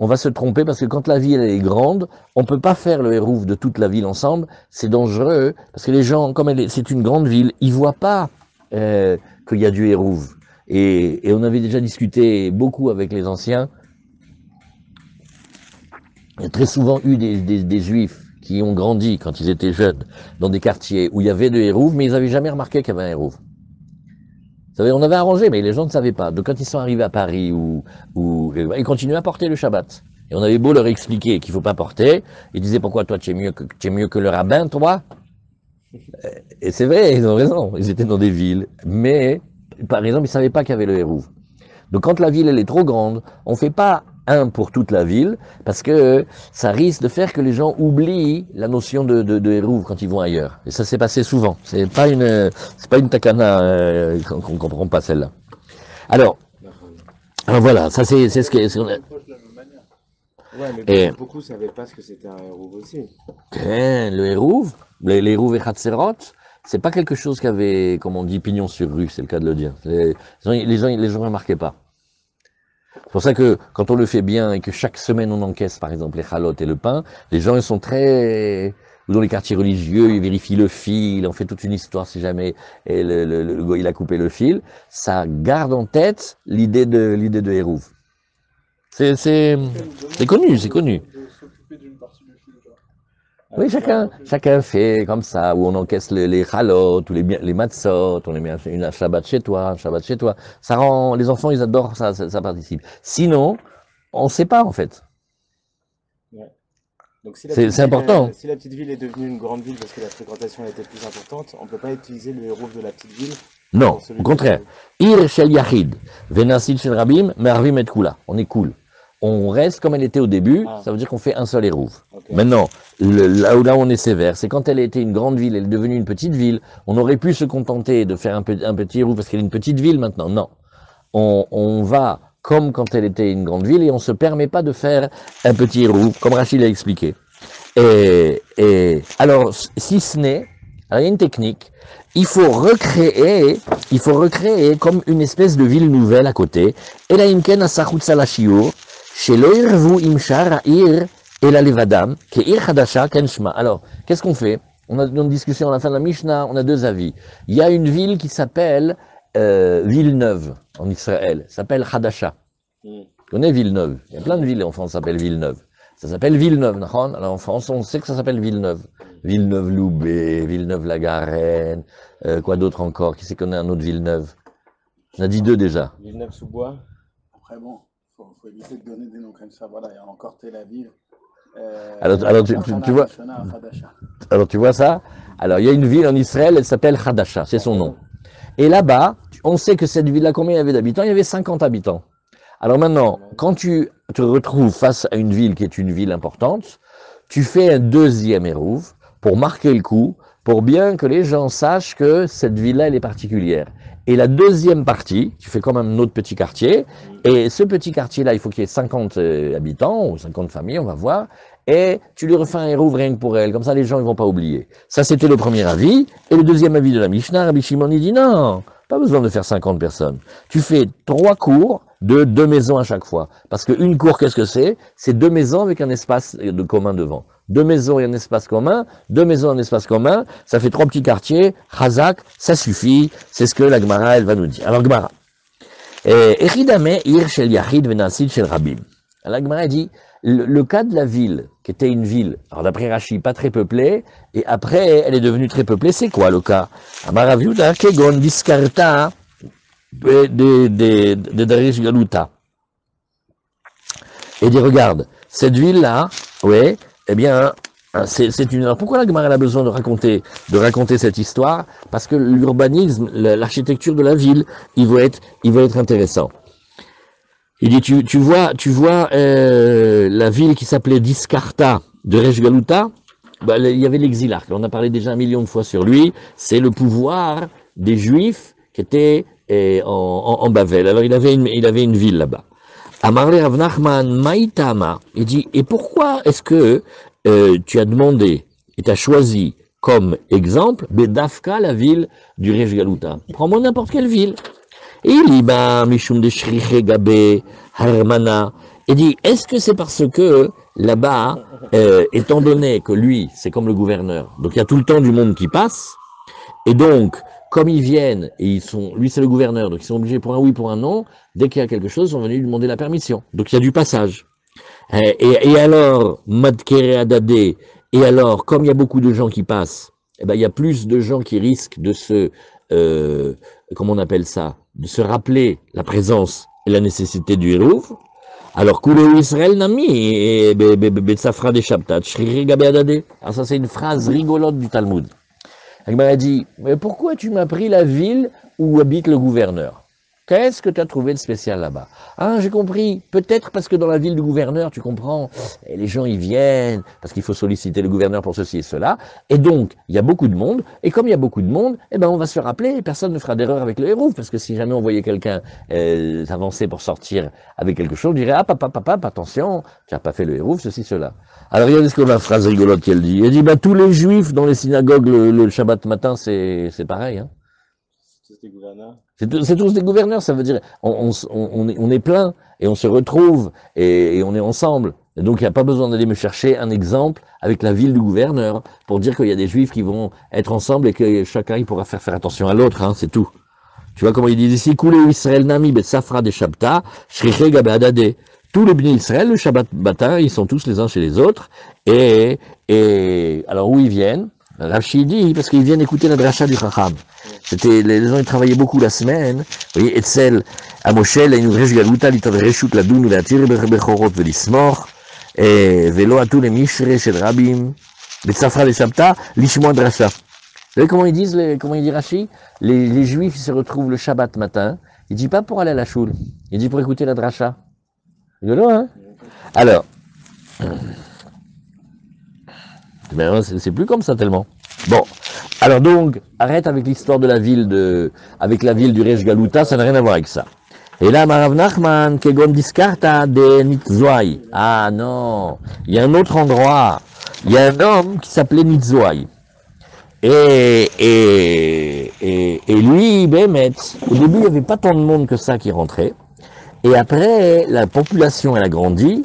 On va se tromper parce que quand la ville elle est grande, on peut pas faire le hérouf de toute la ville ensemble, c'est dangereux, parce que les gens, comme c'est une grande ville, ils voient pas qu'il y a du hérouf. Et on avait déjà discuté beaucoup avec les anciens. Il y a très souvent eu des juifs qui ont grandi quand ils étaient jeunes dans des quartiers où il y avait de hérouf, mais ils n'avaient jamais remarqué qu'il y avait un hérouf. Vous savez, on avait arrangé, mais les gens ne savaient pas. Donc quand ils sont arrivés à Paris, ils continuaient à porter le Shabbat. Et on avait beau leur expliquer qu'il ne faut pas porter, ils disaient pourquoi toi tu es mieux que le rabbin, toi? Et c'est vrai, ils ont raison. Ils étaient dans des villes, mais par exemple, ils ne savaient pas qu'il y avait le hérouf. Donc quand la ville elle est trop grande, on ne fait pas un pour toute la ville, parce que ça risque de faire que les gens oublient la notion de hérouf quand ils vont ailleurs. Et ça s'est passé souvent. C'est pas une takana qu'on comprend pas celle-là. Alors voilà, ça c'est ce que. Ouais, mais beaucoup ne savaient pas ce que c'était un hérouf aussi. Le hérouf, les hérouf et Khatserot, c'est pas quelque chose qui avait, comme on dit, pignon sur rue, c'est le cas de le dire. Les gens ne remarquaient pas. C'est pour ça que quand on le fait bien et que chaque semaine on encaisse par exemple les chalotes et le pain, les gens ils sont très... Dans les quartiers religieux, ils vérifient le fil, on fait toute une histoire si jamais et le gars il a coupé le fil, ça garde en tête l'idée de hérouf. C'est connu, c'est connu. De s'occuper d'une partie du fil, genre. Oui, chacun fait comme ça, où on encaisse les chalotes, ou les matzot, on les met un Shabbat chez toi, un Shabbat chez toi. Ça rend, les enfants, ils adorent ça, ça participe. Sinon, on ne sait pas, en fait. Ouais. Donc c'est important. Si la petite ville est devenue une grande ville parce que la fréquentation était plus importante, on ne peut pas utiliser le hérouf de la petite ville. Non, au contraire. Ir shel yachid, venasid shel rabim, mervim et kula. On est cool. On reste comme elle était au début, ça veut dire qu'on fait un seul hérouf. Okay. Maintenant, là où on est sévère, c'est quand elle était une grande ville, elle est devenue une petite ville, on aurait pu se contenter de faire un petit hérouf parce qu'elle est une petite ville maintenant. Non. On va comme quand elle était une grande ville et on ne se permet pas de faire un petit hérouf, comme Rachid l'a expliqué. Et alors, si ce n'est, alors il y a une technique, il faut recréer comme une espèce de ville nouvelle à côté. Et là, imken asachut salashiur. Alors, qu'est-ce qu'on fait? On a une discussion à la fin de la Mishnah, on a deux avis. Il y a une ville qui s'appelle Villeneuve, en Israël, s'appelle Hadasha. On connaît Villeneuve, il y a plein de villes en France qui s'appellent Villeneuve. Ça s'appelle Villeneuve, alors en France on sait que ça s'appelle Villeneuve. Villeneuve-Loubet, Villeneuve-la-Garenne, quoi d'autre encore? Qui sait qu'on a un autre Villeneuve? On a dit deux déjà. Villeneuve-sous-Bois. Après bon. Il faut éviter de donner des noms comme ça. Voilà, il y a encore Tel Aviv. Alors tu vois ça? Alors il y a une ville en Israël, elle s'appelle Hadasha, c'est son nom. Et là-bas, on sait que cette ville-là, combien il y avait d'habitants? Il y avait 50 habitants. Alors maintenant, quand tu te retrouves face à une ville qui est une ville importante, tu fais un deuxième hérouf pour marquer le coup, pour bien que les gens sachent que cette ville-là, elle est particulière. Et la deuxième partie, tu fais comme un autre petit quartier, et ce petit quartier-là, il faut qu'il y ait 50 habitants, ou 50 familles, on va voir, et tu lui refais un hérouf rien que pour elle, comme ça les gens ne vont pas oublier. Ça, c'était le premier avis, et le deuxième avis de la Mishnah, Rabbi Shimon, il dit non, pas besoin de faire 50 personnes. Tu fais 3 cours de 2 maisons à chaque fois. Parce qu'une cour, qu'est-ce que c'est? C'est 2 maisons avec un espace de commun devant. 2 maisons et un espace commun, 2 maisons et un espace commun, ça fait 3 petits quartiers, Chazak, ça suffit, c'est ce que la Gemara, elle va nous dire. Alors Gemara, Echidame ir shel yachid venasid shel rabim. La Gemara dit, le cas de la ville, qui était une ville, alors d'après Rashi, pas très peuplée, et après elle est devenue très peuplée, c'est quoi le cas? Amaraviuda kegon diskarta de Darish Galuta. Et dit, regarde, cette ville-là, ouais, eh bien, c'est une... Alors pourquoi la Gemara a besoin de raconter cette histoire? Parce que l'urbanisme, l'architecture de la ville, il va être intéressant. Il dit, tu vois la ville qui s'appelait Diskarta de Resh Galuta, Bah, il y avait l'exilarque, on a parlé déjà 1 million de fois sur lui, c'est le pouvoir des Juifs qui étaient en Bavel. Alors il avait une ville là-bas. Amarle Rav Nachman Maïtama, il dit, et pourquoi est-ce que tu as demandé et tu as choisi comme exemple Bedafka, la ville du Resh Galuta? Prends-moi n'importe quelle ville. Et il dit, bah, Mishum de Shriche Gabe Harmana. Il dit, est-ce que c'est parce que là-bas, étant donné que lui, c'est comme le gouverneur, donc il y a tout le temps du monde qui passe, et donc, comme ils viennent, et lui c'est le gouverneur, donc ils sont obligés pour un oui, pour un non, dès qu'il y a quelque chose, ils sont venus lui demander la permission. Donc il y a du passage. Et alors, Madkere Adade, et alors, comme il y a beaucoup de gens qui passent, eh ben, il y a plus de gens qui risquent de comment on appelle ça, de se rappeler la présence et la nécessité du Hérouv. Alors, Koulou Israël Nami, et Betsafra des Shabtat, Shriri Gabe Adade. Alors ça c'est une phrase rigolote du Talmud. Elle m'a dit, mais pourquoi tu m'as pris la ville où habite le gouverneur? Qu'est-ce que tu as trouvé de spécial là-bas? Ah, j'ai compris. Peut-être parce que dans la ville du gouverneur, tu comprends, les gens y viennent, parce qu'il faut solliciter le gouverneur pour ceci et cela. Et donc, il y a beaucoup de monde. Et comme il y a beaucoup de monde, eh ben, on va se rappeler, et personne ne fera d'erreur avec le héros. Parce que si jamais on voyait quelqu'un s'avancer pour sortir avec quelque chose, on dirait, ah, papa, attention, tu n'as pas fait le héros, ceci, cela. Alors, regardez ce qu'on a, phrase rigolote qu'elle dit. Elle dit, bah, tous les juifs dans les synagogues le Shabbat matin, c'est pareil, hein. C'est des gouverneurs. C'est tous des gouverneurs, ça veut dire on est plein et on se retrouve et on est ensemble. Et donc il n'y a pas besoin d'aller me chercher un exemple avec la ville du gouverneur pour dire qu'il y a des juifs qui vont être ensemble et que chacun il pourra faire attention à l'autre, hein, c'est tout. Tu vois comment il dit ici, Koulé Israël Nami Betsafra des Shabta, Shriche Gabe Adade. Tous les bénis Israël, le Shabbat matin, ils sont tous les uns chez les autres. Et alors où ils viennent? Rashi dit, parce qu'ils viennent écouter la dracha du Chacham. Les gens, ils travaillaient beaucoup la semaine. Vous voyez, Etzel, à Moshe, là, il nous reste galouta, l'itav reshut, la doun, la tire, bechorot, velismor, et velo à tous les mishre, chez Rabim, betsafra les shabta, lishmoa dracha. Vous voyez comment ils disent, comment il dit Rashi? Les juifs, ils se retrouvent le Shabbat matin. Il dit pas pour aller à la choule. Il dit pour écouter la dracha. Rigolo, hein? Alors, ben, c'est plus comme ça tellement. Bon, alors donc, arrête avec l'histoire de la ville avec la ville du Resh Galuta, ça n'a rien à voir avec ça. Et là, Marav Nachman, Kegon Diskarta de Nitzwai. Ah non, il y a un autre endroit, il y a un homme qui s'appelait Nitzwai. Et lui, Bémet, au début, il n'y avait pas tant de monde que ça qui rentrait. Et après, la population, elle a grandi.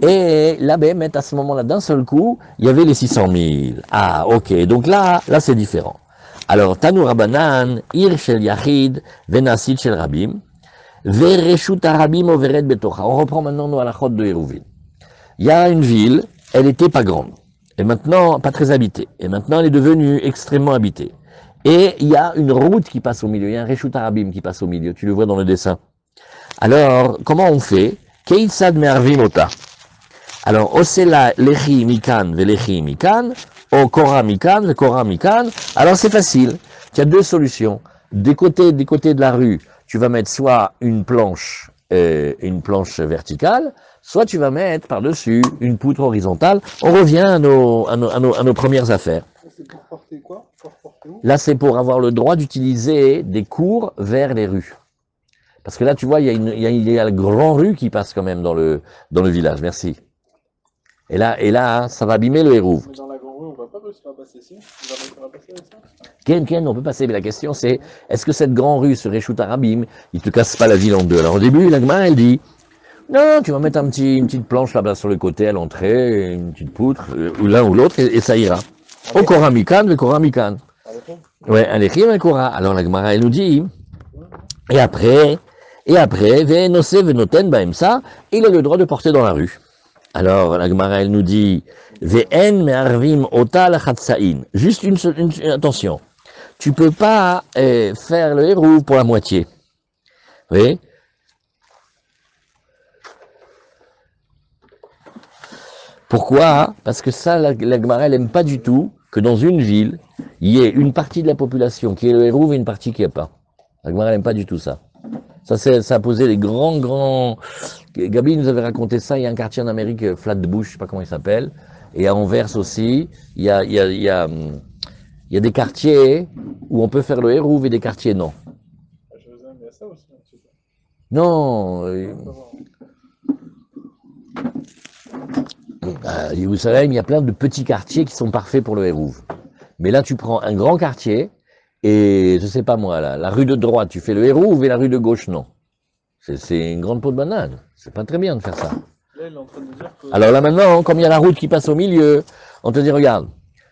Et là, ben, à ce moment-là, d'un seul coup, il y avait les 600 000. Ah, ok. Donc là c'est différent. Alors, Tanu Rabanan, Ir Shel Yachid, Venasid Shel Rabim, Vereshut Rabim Overet Betocha. On reprend maintenant nos halachot de Hérouville. Il y a une ville, elle était pas grande. Et maintenant, pas très habitée. Et maintenant, elle est devenue extrêmement habitée. Et il y a une route qui passe au milieu. Il y a un Reshut Rabim qui passe au milieu. Tu le vois dans le dessin. Alors, comment on fait? Keitsad Me'arvim Ota. Alors, Osela Lechi Mikan Velechi Mikan, O Kora Mikan, le Kora Mikan. Alors, c'est facile. Tu as deux solutions. Des côtés de la rue, tu vas mettre soit une planche verticale, soit tu vas mettre par-dessus une poutre horizontale. On revient à nos premières affaires. C'est pour porter quoi? Pour porter où? Là, c'est pour avoir le droit d'utiliser des cours vers les rues. Parce que là, tu vois, il y a la grande rue qui passe quand même dans le village. Merci. Et là, ça va abîmer le hérouv. Mais dans la grande rue, on va pas réussir à passer ici. On va réussir à passer avec ça? Ken, on peut passer, mais la question c'est, est-ce que cette grande rue, ce Reshut Arabim, il te casse pas la ville en deux? Alors au début, la Gemara, elle dit, non, tu vas mettre une petite planche là-bas sur le côté, à l'entrée, une petite poutre, ou l'un ou l'autre, et ça ira. Au Kora Mikan, le Kora Mikan. Ouais, Alechim et Kora. Alors la Gemara, elle nous dit, et après, Venose Venoten Baemsa, il a le droit de porter dans la rue. Alors, la Gemara, elle nous dit, Ve'en me'arvim ota lachatsaïn. Juste une attention. Tu peux pas faire le hérouv pour la moitié. Vous voyez? Pourquoi? Parce que ça, la Gemara, elle aime pas du tout que dans une ville, il y ait une partie de la population qui est le hérouv et une partie qui n'est pas. La Gemara, elle aime pas du tout ça. Ça a posé des grands... Gabi nous avait raconté ça, il y a un quartier en Amérique, Flatbush, je sais pas comment il s'appelle, et à Anvers aussi, il y a des quartiers où on peut faire le hérouve et des quartiers non. À Jérusalem, il y a ça aussi, un petit peu. Non, à Jérusalem, il y a plein de petits quartiers qui sont parfaits pour le hérouve. Mais là, tu prends un grand quartier, et je sais pas moi, la rue de droite, tu fais le hérouve, et la rue de gauche, non. C'est une grande peau de banane. C'est pas très bien de faire ça. Là, il est en train de dire que... Alors là maintenant, comme il y a la route qui passe au milieu, on te dit regarde,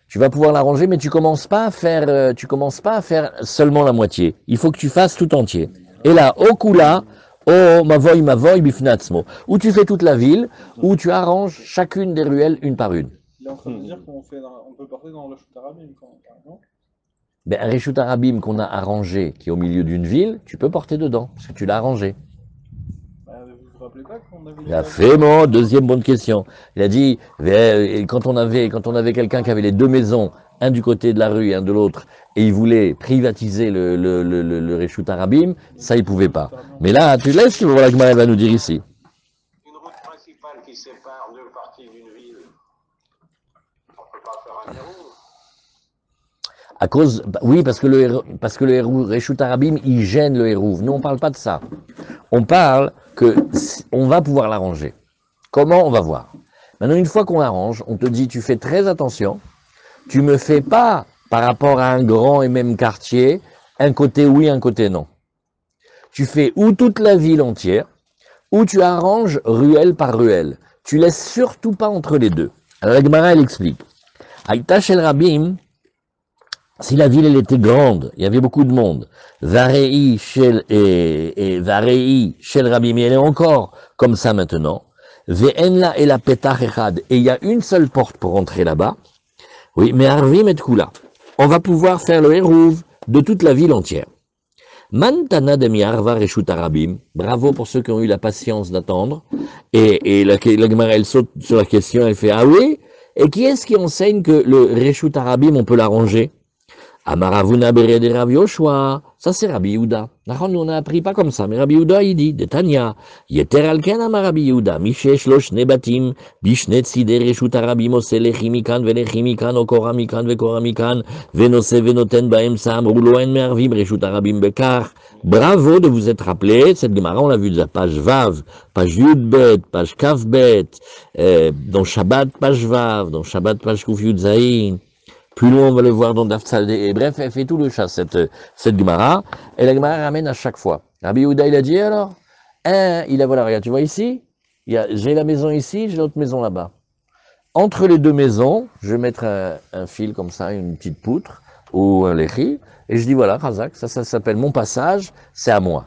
tu vas pouvoir l'arranger, mais tu commences pas à faire seulement la moitié. Il faut que tu fasses tout entier. Et là, au kula, oh mavoy bifnatzmo, où tu fais toute la ville, où tu arranges chacune des ruelles une par une. Il est en train de dire qu'on peut porter dans le shoot arabim quand même. Ben, un Reshut Arabim qu'on a arrangé, qui est au milieu d'une ville, tu peux porter dedans, parce que tu l'as arrangé. Vous vous rappelez pas qu'on avait... Il a fait mon deuxième bonne question. Il a dit, quand on avait quelqu'un qui avait les deux maisons, un du côté de la rue et un de l'autre, et il voulait privatiser le Reshut Arabim, ça il pouvait pas. Mais là, tu laisses, voilà que Maël va nous dire ici. Une route principale qui sépare deux parties d'une ville, on ne peut pas faire un héros. À cause, oui, parce que le Reshut Arabim, il gêne le hérouve. Nous, on parle pas de ça. On parle que on va pouvoir l'arranger. Comment on va voir. Maintenant, une fois qu'on l'arrange, on te dit, tu fais très attention. Tu me fais pas, par rapport à un grand et même quartier, un côté oui, un côté non. Tu fais ou toute la ville entière, ou tu arranges ruelle par ruelle. Tu laisses surtout pas entre les deux. Alors, la Gemara, elle explique. Aïta Shel Rabim, si la ville elle était grande, il y avait beaucoup de monde, Varei Shel Rabim, elle est encore comme ça maintenant, Ve'enla et la Petach Echad, et il y a une seule porte pour entrer là-bas, oui, mais Arvim et Kula, on va pouvoir faire le hérouve de toute la ville entière. Mantana de Miarva Reshut Arabim, bravo pour ceux qui ont eu la patience d'attendre, et la Gemara elle saute sur la question, elle fait, ah oui, et qui est-ce qui enseigne que le Reshut Arabim on peut l'arranger? Amaravuna bere de Rav Yoshua, ça c'est Rabbi Yehuda. Nous on a appris pas comme ça, mais Rabbi Yehuda il dit, de Tanya, Yeter alken amar Rabbi Yehuda, mishesh lo shne batim, bishne tzide reshut arabim ose lechi mikan velechi mikan, okora mikan vekora mikan, venose venoten baem sam, rouloen mervim reshut arabim bekar. Bravo de vous être rappelé, cette Gemara on l'a vu de la page Vav, page Yudbet, page Kavbet, dans Shabbat page Vav, dans Shabbat page Kuf Yudzaïn. Plus loin, on va le voir dans Daftzal. Et bref, elle fait tout le chat, cette Gemara. Et la Gemara ramène à chaque fois. Rabbi Yehuda, il a dit alors, il a, voilà, regarde, tu vois ici, j'ai la maison ici, j'ai l'autre maison là-bas. Entre les deux maisons, je vais mettre un fil comme ça, une petite poutre, ou un lechi, et je dis voilà, Razak, ça s'appelle mon passage, c'est à moi.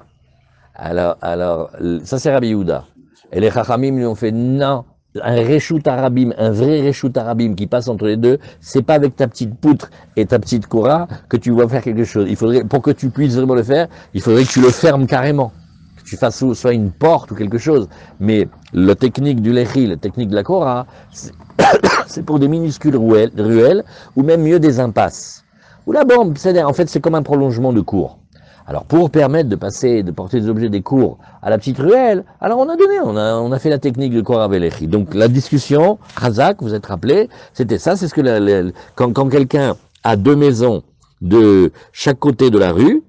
Alors, ça c'est Rabbi Yehuda. Et les Chachamim lui ont fait non. Un Reshut Arabim, un vrai Reshut Arabim qui passe entre les deux, c'est pas avec ta petite poutre et ta petite kora que tu vas faire quelque chose. Il faudrait, pour que tu puisses vraiment le faire, il faudrait que tu le fermes carrément. Que tu fasses soit une porte ou quelque chose. Mais la technique du lechi, la technique de la kora, c'est pour des minuscules ruelles, ou même mieux des impasses. Ou la bombe, c'est-à-dire, en fait, c'est comme un prolongement de cours. Alors, pour permettre de porter des objets des cours à la petite ruelle, alors on a fait la technique de Korah Velechi. Donc, la discussion, Razak, vous êtes rappelé, c'était ça, c'est ce que quand quelqu'un a deux maisons de chaque côté de la rue,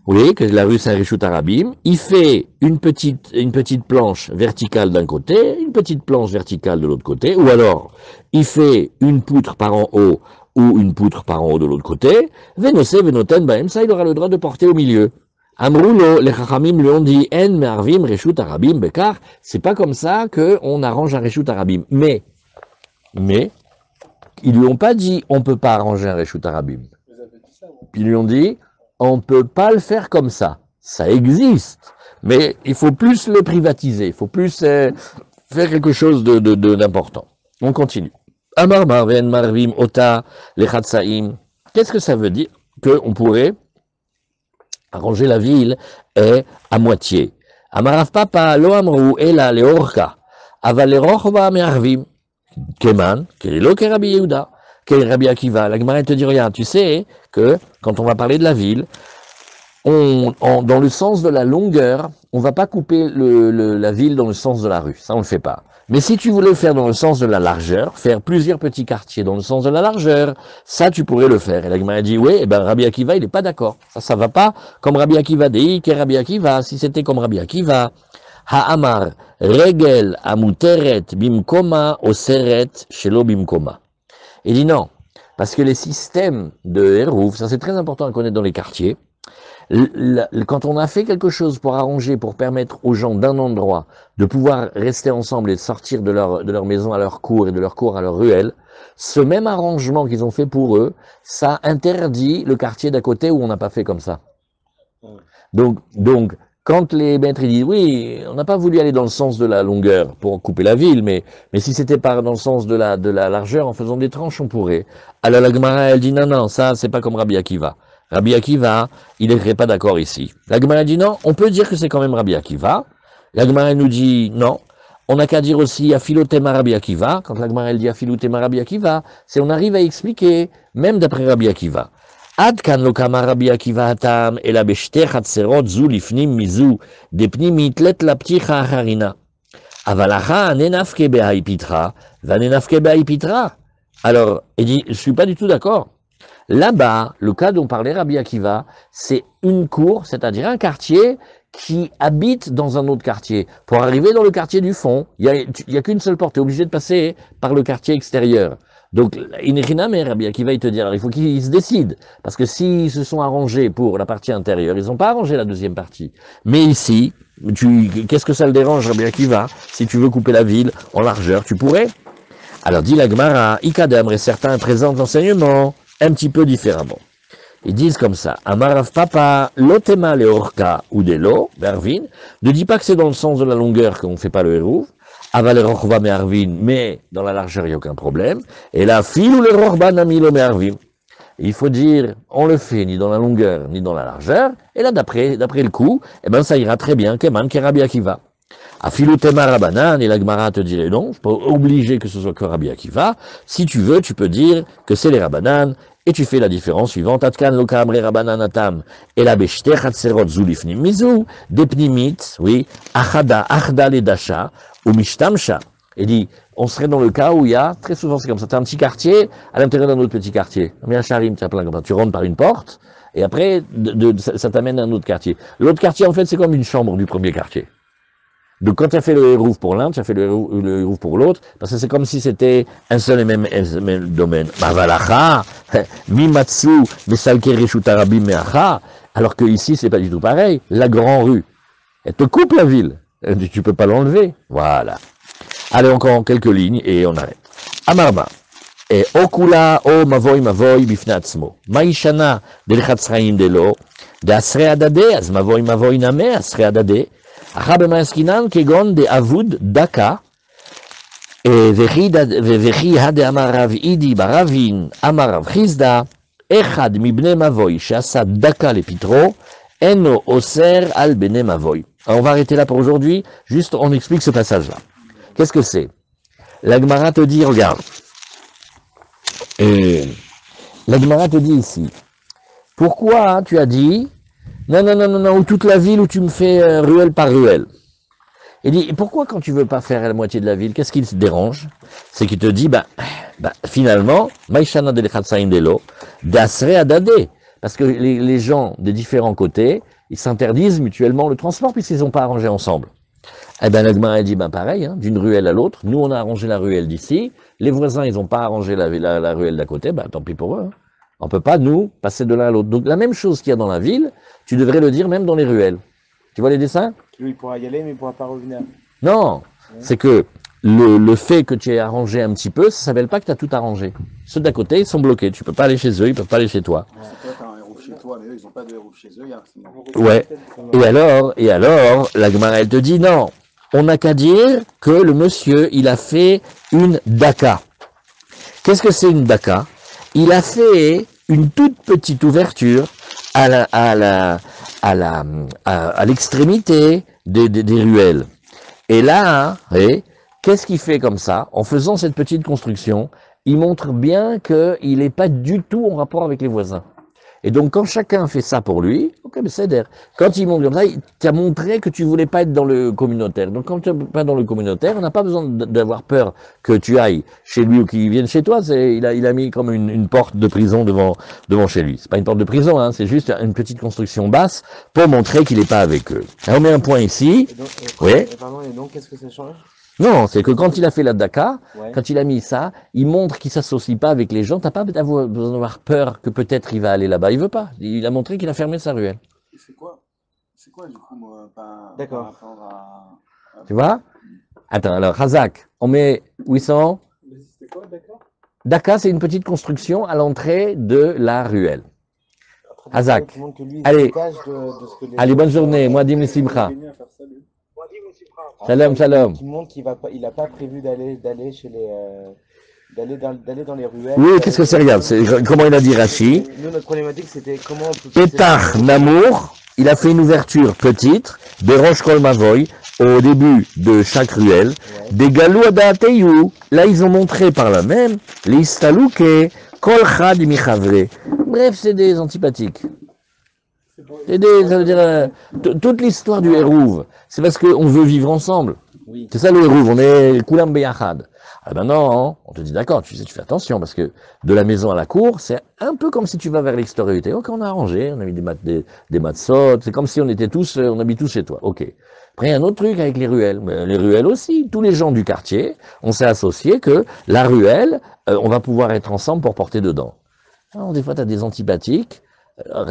vous voyez que la rue c'est un Reshut Arabim, il fait une petite planche verticale d'un côté, une petite planche verticale de l'autre côté, ou alors, il fait une poutre par en haut, ou une poutre par en haut de l'autre côté, Venose, Venoten, Baem, ça il aura le droit de porter au milieu. Amroulo, les Chachamim lui ont dit, En Mervim, Reshut Arabim, Bekar, c'est pas comme ça qu'on arrange un Reshut Arabim. Mais, ils lui ont pas dit, on peut pas arranger un Reshut Arabim. Puis ils lui ont dit, on peut pas le faire comme ça. Ça existe. Mais il faut plus le privatiser, il faut plus faire quelque chose d'important. On continue. Amar Marven Marvim Ota Lechatsaim. Qu'est-ce que ça veut dire? Qu'on pourrait arranger la ville à moitié. Amarav Papa Lo Amru Ela Leorka. Aval Lerochva Mervim. Keman, Kelelo Kerabi Yehuda. Quel Rabbi Akiva? La Gemara te dit, regarde, tu sais que quand on va parler de la ville, dans le sens de la longueur, on va pas couper la ville dans le sens de la rue, ça on le fait pas. Mais si tu voulais le faire dans le sens de la largeur, faire plusieurs petits quartiers dans le sens de la largeur, ça tu pourrais le faire. Et la Gemara dit, oui, et ben Rabbi Akiva, il est pas d'accord. Ça va pas comme Rabbi Akiva dit, que Rabbi Akiva, si c'était comme Rabbi Akiva, Ha'amar, regel amuteret bimkoma oseret shelo bimkoma. Il dit non, parce que les systèmes de Hérouf, ça c'est très important à connaître dans les quartiers, quand on a fait quelque chose pour arranger, pour permettre aux gens d'un endroit de pouvoir rester ensemble et de sortir de leur maison à leur cour et de leur cour à leur ruelle, ce même arrangement qu'ils ont fait pour eux, ça interdit le quartier d'à côté où on n'a pas fait comme ça. Donc, quand les maîtres disent, oui, on n'a pas voulu aller dans le sens de la longueur pour couper la ville, mais si c'était pas dans le sens de la largeur, en faisant des tranches, on pourrait. Alors la Gemara, elle dit, non, ça, c'est pas comme Rabbi Akiva. Rabbi Akiva, il n'est pas d'accord ici. La Gemara dit non, on peut dire que c'est quand même Rabbi Akiva. La Gemara nous dit non, on n'a qu'à dire aussi Afilotema Rabbi Akiva. Quand la Gemara elle dit Afilotema Rabbi Akiva, c'est on arrive à expliquer, même d'après Rabbi Akiva. Ad kan lo kama Rabbi Akiva hatam ela beshte chatserot zu lifnim mizu depnimit let la pticha harina. Avalacha nenafke behaipitra va nenafke behaipitra. Alors, il dit, je suis pas du tout d'accord. Là-bas, le cas dont parlait Rabbi Akiva, c'est une cour, c'est-à-dire un quartier qui habite dans un autre quartier. Pour arriver dans le quartier du fond, il y a qu'une seule porte, tu es obligé de passer par le quartier extérieur. Donc, mais Rabbi Akiva, il te dit, alors il faut qu'ils se décident, parce que s'ils se sont arrangés pour la partie intérieure, ils n'ont pas arrangé la deuxième partie. Mais ici, qu'est-ce que ça le dérange, Rabbi Akiva, si tu veux couper la ville en largeur, tu pourrais. Alors, dit la Gemara, Ikadam, et certains présentent l'enseignement un petit peu différemment. Ils disent comme ça, Amarav Papa, lotema leorka ou delo, Bervin, ne dit pas que c'est dans le sens de la longueur qu'on ne fait pas le hérouv, aval rochva mervin, mais dans la largeur, il n'y a aucun problème, et la fil ou le rochba namilo mervin. Il faut dire, on le fait ni dans la longueur, ni dans la largeur, et là, d'après le coup, eh ben, ça ira très bien, Keman, Kerabi Akiva. Afilotema Rabanan, et la Gemara te dirait non, c'est pas obligé que ce soit que Rabbi Akiva. Si tu veux, tu peux dire que c'est les Rabanan, et tu fais la différence suivante. Atkan lokam re Rabanan atam, et la beshte chatserot zulifnim mizu, depnimit, oui, achda le dasha, ou mishtamsha. Et dit, on serait dans le cas où il y a, très souvent c'est comme ça, tu as un petit quartier, à l'intérieur d'un autre petit quartier. Un charim, tu as plein comme ça, tu rentres par une porte, et après, ça t'amène à un autre quartier. L'autre quartier, en fait, c'est comme une chambre du premier quartier. Donc quand tu as fait le hérouf pour l'un, tu as fait le hérouf pour l'autre, parce que c'est comme si c'était un seul et même domaine. Mavalacha, mimatsu, mesalke reshutarabim meacha, alors que ici c'est pas du tout pareil. La grande rue, elle te coupe la ville, tu peux pas l'enlever. Voilà. Allez, encore quelques lignes et on arrête. Amarma. Et okula o mavoy bifnatzmo. Maishana del chatzraim delo, de asre adade, az mavoy name asre adade. Achabemaskinan kegon de avud daka vechi hade amarav idi baravin amarav chizda echad mibne mavoy sheasa daka le pitro eno oser al bene mavoy. On va arrêter là pour aujourd'hui, juste on explique ce passage-là. Qu'est-ce que c'est? La Gemara te dit, regarde, la Gemara te dit ici, pourquoi tu as dit non, ou toute la ville où tu me fais ruelle par ruelle. Il dit, pourquoi quand tu veux pas faire la moitié de la ville, qu'est-ce qui te dérange? C'est qu'il te dit, finalement, Maïshana de l'Echatsaïm Delo, d'Asre Adade, parce que les gens des différents côtés, ils s'interdisent mutuellement le transport puisqu'ils n'ont pas arrangé ensemble. Eh bien, l'Agma, elle dit, pareil, hein, d'une ruelle à l'autre, nous on a arrangé la ruelle d'ici, les voisins ils n'ont pas arrangé la ruelle d'à côté, tant pis pour eux. Hein. On ne peut pas, nous, passer de l'un à l'autre. Donc la même chose qu'il y a dans la ville, tu devrais le dire même dans les ruelles. Tu vois les dessins? Lui, il pourra y aller, mais il ne pourra pas revenir. Non, c'est que le fait que tu aies arrangé un petit peu, ça ne s'appelle pas que tu as tout arrangé. Ceux d'à côté, ils sont bloqués. Tu ne peux pas aller chez eux, ils ne peuvent pas aller chez toi. Ouais. Toi, tu as un héros chez toi, mais eux, ils n'ont pas de héros chez eux. Ouais. Et alors, la Gemara, elle te dit non. On n'a qu'à dire que le monsieur, il a fait une daka. Qu'est-ce que c'est une daka? Il a fait une toute petite ouverture à l'extrémité des ruelles. Et là, qu'est-ce qu'il fait comme ça? En faisant cette petite construction, il montre bien qu'il n'est pas du tout en rapport avec les voisins. Et donc, quand chacun fait ça pour lui, ok, mais c'est d'air. Quand il monte comme ça, tu as montré que tu voulais pas être dans le communautaire. Donc, quand tu n'es pas dans le communautaire, on n'a pas besoin d'avoir peur que tu ailles chez lui ou qu'il vienne chez toi. Il a mis comme une porte de prison devant chez lui. C'est pas une porte de prison, hein, c'est juste une petite construction basse pour montrer qu'il n'est pas avec eux. Alors, on met un point ici. Et donc, Oui. pardon, et donc, qu'est-ce que ça change? Non, c'est que quand il a fait la Daka, Ouais. quand il a mis ça, il montre qu'il s'associe pas avec les gens. T'as pas besoin d'avoir peur que peut-être il va aller là-bas. Il veut pas. Il a montré qu'il a fermé sa ruelle. Et c'est quoi du coup, moi, D'accord. par rapport à... Tu vois? Attends, alors, Hazak, on met 800. C'était quoi, d'accord? Daka, c'est une petite construction à l'entrée de la ruelle. Hazak. Qui montre que lui, il Allez. se détache de ce que les Allez, autres bonne journée. Moi, Dim Simcha. Gagné à faire ça, lui. Shalom, shalom. Qui montre qu'il a pas prévu d'aller chez les d'aller dans les ruelles. Oui, qu'est-ce que c'est? Regarde, comment il a dit Rashi. Nous, notre problématique, c'était comment on peut... Pétard Namour, il a fait une ouverture petite, des roches Kol Mavoy, au début de chaque ruelle, Ouais. des galou Adateyu. Là, ils ont montré par là même, les Istalouke, Kol Chad Michavre. Bref, c'est des antipathiques. Ça veut dire, toute l'histoire du Hérouv, c'est parce qu'on veut vivre ensemble. Oui. C'est ça le Hérouv, on est Kulam Beyachad. Ah ben non, on te dit d'accord, tu fais attention, parce que de la maison à la cour, c'est un peu comme si tu vas vers l'extériorité. Ok, on a arrangé, on a mis des matzot, c'est comme si on était tous, on habite tous chez toi. Ok. Après, il y a un autre truc avec les ruelles. Mais les ruelles aussi, tous les gens du quartier, on s'est associé que la ruelle, on va pouvoir être ensemble pour porter dedans. Alors, des fois, tu as des antipathiques. Alors,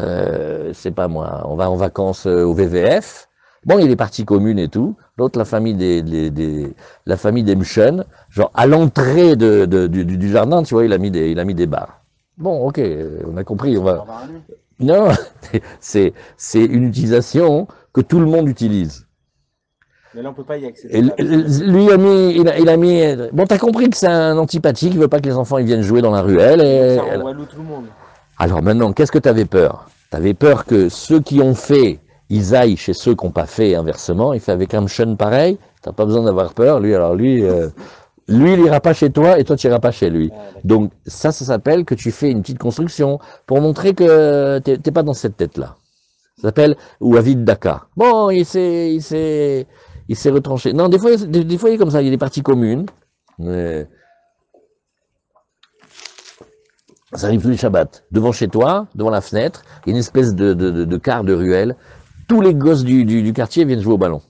c'est pas moi, on va en vacances au VVF. Bon, il y a des parties communes et tout. L'autre, la famille la famille des Mchen, genre à l'entrée du jardin, tu vois, il a mis des barres. Bon, ok, on a compris. On va. Non, c'est une utilisation que tout le monde utilise. Mais là, on peut pas y accéder. Et lui il a mis. Bon, t'as compris que c'est un antipathique, il veut pas que les enfants ils viennent jouer dans la ruelle. Et, Ça renvoie tout le monde. alors maintenant, qu'est-ce que tu avais peur? Tu avais peur que ceux qui ont fait, ils aillent chez ceux qui n'ont pas fait, et inversement. Il fait avec un mchen pareil, tu n'as pas besoin d'avoir peur. Lui, il n'ira pas chez toi et toi, tu n'iras pas chez lui. Donc ça s'appelle que tu fais une petite construction pour montrer que tu n'es pas dans cette tête-là. Ça s'appelle Ouavid Daka. Bon, il s'est retranché. Non, des fois, il est comme ça, il y a des parties communes. Ça arrive tous les Shabbats. Devant chez toi, devant la fenêtre, il y a une espèce de quart de ruelle. Tous les gosses du quartier viennent jouer au ballon.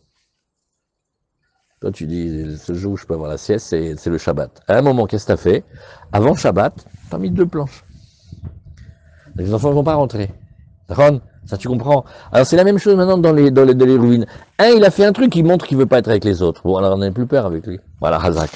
Toi, tu dis, ce jour où je peux avoir la sieste, c'est le Shabbat. À un moment, qu'est-ce que tu as fait? Avant Shabbat, tu as mis 2 planches. Les enfants ne vont pas rentrer. Ron, ça tu comprends? Alors c'est la même chose maintenant dans les ruines. Un, il a fait un truc, il montre qu'il veut pas être avec les autres. Bon, alors on n'a plus peur avec lui. Voilà, Hazak.